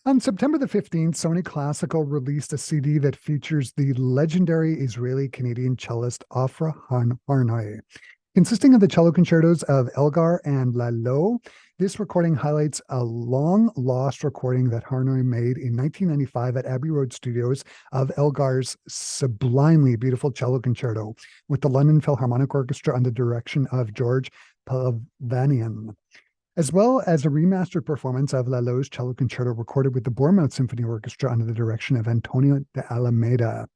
On September the 15th, Sony Classical released a CD that features the legendary Israeli-Canadian cellist Ofra Harnoy. Consisting of the cello concertos of Elgar and Lalo, this recording highlights a long lost recording that Harnoy made in 1995 at Abbey Road Studios of Elgar's sublimely beautiful cello concerto with the London Philharmonic Orchestra under the direction of George Palavanian, as well as a remastered performance of Lalo's cello concerto recorded with the Bournemouth Symphony Orchestra under the direction of Antonio de Alameda.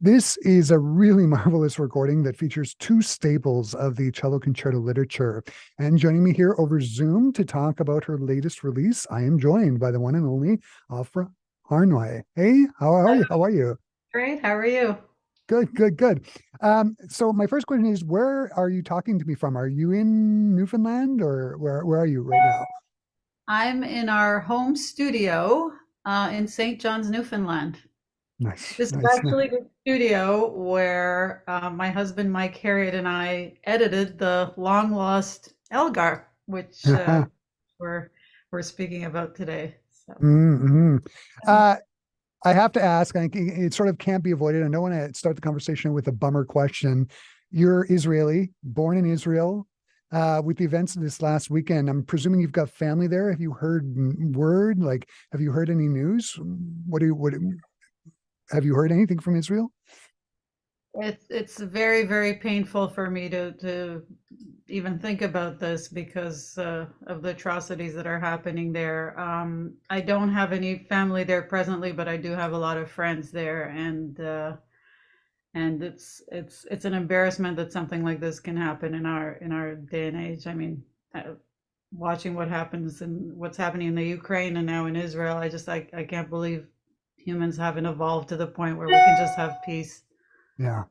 This is a really marvelous recording that features two staples of the cello concerto literature. And joining me here over Zoom to talk about her latest release, I am joined by the one and only Ofra Harnoy. Hey, how are you? How are you? Great. How are you? Good, good, good. So my first question is, where are you talking to me from? Are you in Newfoundland or where are you right now? I'm in our home studio in St. John's, Newfoundland. Nice, This is nice. actually the studio where my husband Mike Harriet and I edited the long lost Elgar, which we're we're speaking about today. So, Mm-hmm. I have to ask, it sort of can't be avoided. I don't want to start the conversation with a bummer question. You're Israeli, born in Israel. With the events of this last weekend, I'm presuming you've got family there. Have you heard word? Like, have you heard any news? What have you heard anything from Israel? it's very, very painful for me to even think about this because of the atrocities that are happening there. I don't have any family there presently, but I do have a lot of friends there, and it's an embarrassment that something like this can happen in our day and age. I mean, watching what happens and what's happening in the Ukraine and now in Israel, I can't believe humans haven't evolved to the point where we can just have peace Yeah,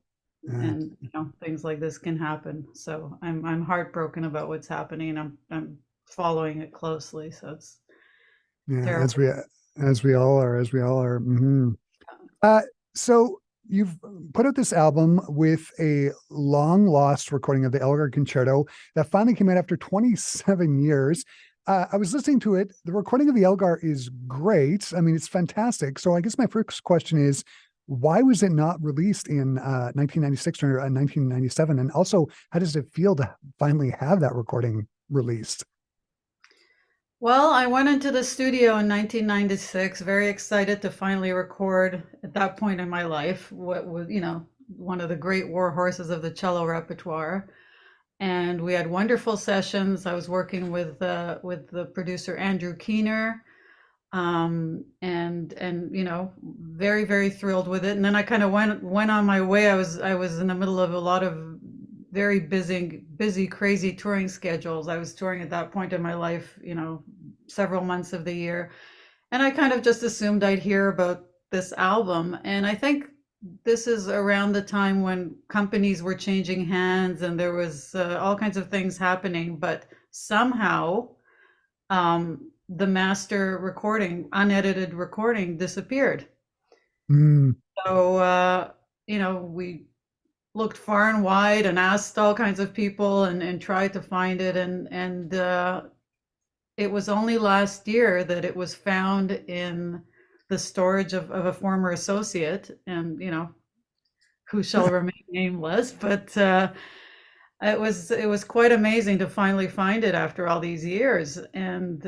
yeah, and things like this can happen. So I'm heartbroken about what's happening. I'm following it closely. So it's yeah. terrible. As we all are, as we all are. Mhm. Uh, so you've put out this album with a long lost recording of the Elgar Concerto that finally came out after 27 years. I was listening to it. The recording of the Elgar is great. I mean, it's fantastic. So I guess my first question is, why was it not released in 1996 or 1997? And also, how does it feel to finally have that recording released? Well, I went into the studio in 1996, very excited to finally record at that point in my life what was, one of the great war horses of the cello repertoire. And we had wonderful sessions. I was working with the producer Andrew Keener, and very, very thrilled with it. And then I kind of went on my way. I was in the middle of a lot of very busy, crazy touring schedules. I was touring at that point in my life, several months of the year, and I kind of just assumed I'd hear about this album. And I think this is around the time when companies were changing hands and there was all kinds of things happening, but somehow the master recording, unedited recording, disappeared. Mm, So, we looked far and wide and asked all kinds of people and tried to find it. And it was only last year that it was found in the storage of a former associate, and, who shall remain nameless. But it was quite amazing to finally find it after all these years. And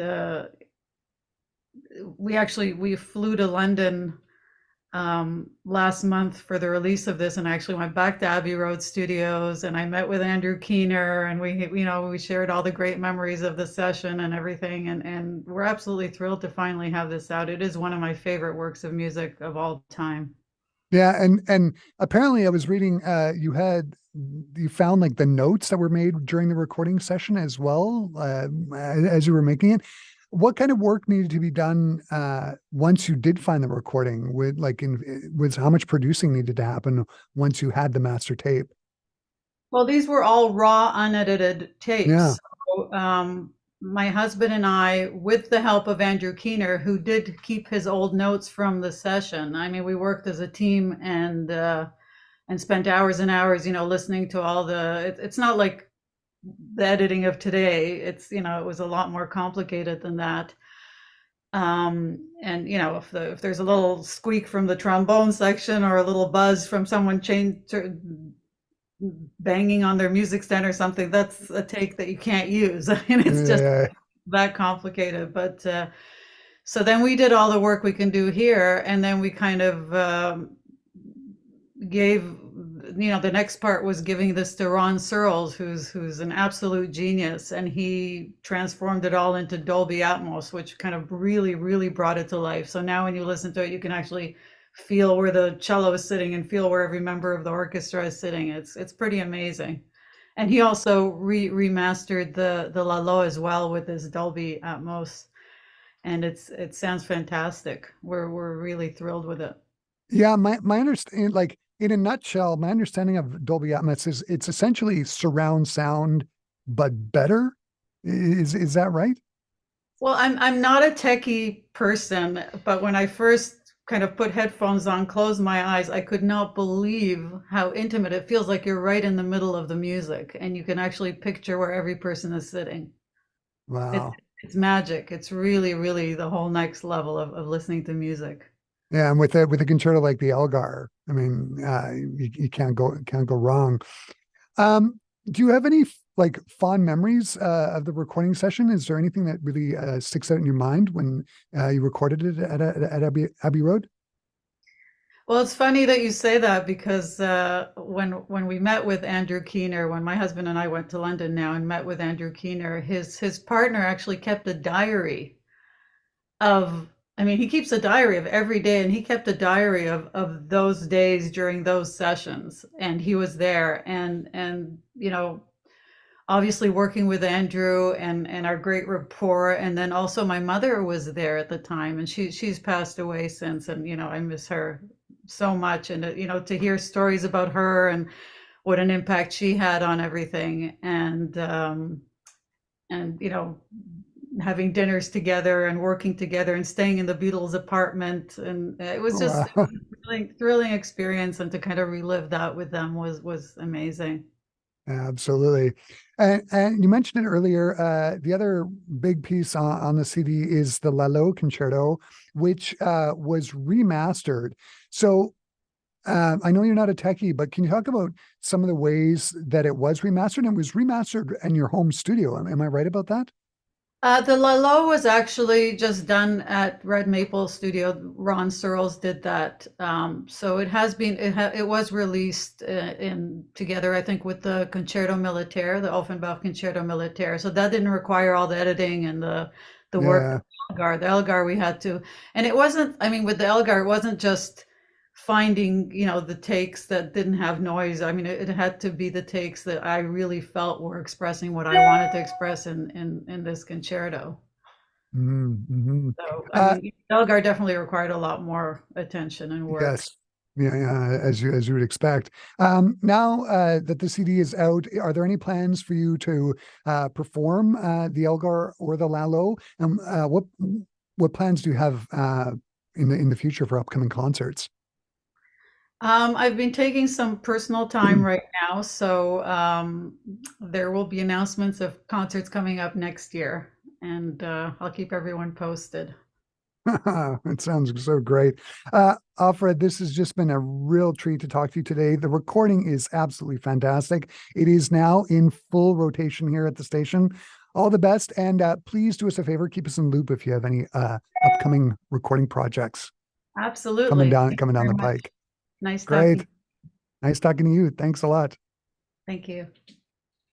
we flew to London last month for the release of this, and I actually went back to Abbey Road Studios and I met with Andrew Keener, and we shared all the great memories of the session and everything, and we're absolutely thrilled to finally have this out. It is one of my favorite works of music of all time. yeah, and apparently I was reading you found like the notes that were made during the recording session as well, as you were making it. What kind of work needed to be done once you did find the recording? With how much producing needed to happen once you had the master tape? Well, these were all raw, unedited Yeah. tapes. So, my husband and I, with the help of Andrew Keener, who did keep his old notes from the session. I mean, we worked as a team and spent hours and hours, listening to all it's not like the editing of today. It was a lot more complicated than that. And if there's a little squeak from the trombone section or a little buzz from someone banging on their music stand or something, that's a take that you can't use. I mean, it's just Yeah. that complicated. But so then we did all the work we can do here, and then we kind of gave the next part was giving this to Ron Searles, who's an absolute genius, and he transformed it all into Dolby Atmos, which kind of really really brought it to life. So now when you listen to it, you can actually feel where the cello is sitting and feel where every member of the orchestra is sitting. It's pretty amazing. And he also remastered the Lalo as well with his Dolby Atmos, and it sounds fantastic. We're really thrilled with it. Yeah, my understanding, like in a nutshell, my understanding of Dolby Atmos is it's essentially surround sound, but better. Is that right? Well, I'm not a techie person, but when I first kind of put headphones on, closed my eyes, I could not believe how intimate it feels. Like you're right in the middle of the music, and you can actually picture where every person is sitting. It's Wow. it's magic. It's really, really the whole next level of listening to music. Yeah, and with a concerto like the Elgar, I mean, you can't go wrong. Do you have any like fond memories of the recording session? Is there anything that really sticks out in your mind when you recorded it at Abbey Road? Well, it's funny that you say that because when we met with Andrew Keener, when my husband and I went to London now and met with Andrew Keener, his partner actually kept a diary of, I mean, he keeps a diary of every day, and he kept a diary of those days during those sessions, and he was there, and obviously working with Andrew and our great rapport, and then also my mother was there at the time, and she's passed away since, and I miss her so much, and to hear stories about her and what an impact she had on everything, and having dinners together and working together and staying in the Beatles apartment, and it was just Wow. a thrilling experience, and to kind of relive that with them was amazing. Absolutely. And you mentioned it earlier. The other big piece on the CD is the Lalo concerto, which was remastered. So I know you're not a techie, but can you talk about some of the ways that it was remastered? And it was remastered in your home studio. Am I right about that? The Lalo was actually just done at Red Maple Studio. Ron Searles did that. So it has been, it was released in together, I think, with the Concerto Militaire, the Offenbach Concerto Militaire. So that didn't require all the editing and the work of Yeah. the Elgar. The Elgar we had to, and it wasn't, I mean, with the Elgar, it wasn't just finding the takes that didn't have noise. I mean, it had to be the takes that I really felt were expressing what I wanted to express in this concerto. Mm-hmm. So I Uh, mean, Elgar definitely required a lot more attention and work. yes. Yeah, yeah, as you would expect. Now that the CD is out, are there any plans for you to perform the Elgar or the Lalo? And what plans do you have in the future for upcoming concerts? I've been taking some personal time right now, so there will be announcements of concerts coming up next year, and I'll keep everyone posted. It sounds so great. Alfred, this has just been a real treat to talk to you today. The recording is absolutely fantastic. It is now in full rotation here at the station. All the best, and please do us a favor, keep us in loop if you have any upcoming recording projects coming Absolutely. down Thank you coming down very the much. pike. Nice Great. talking. Nice talking to you. Thanks a lot. Thank you.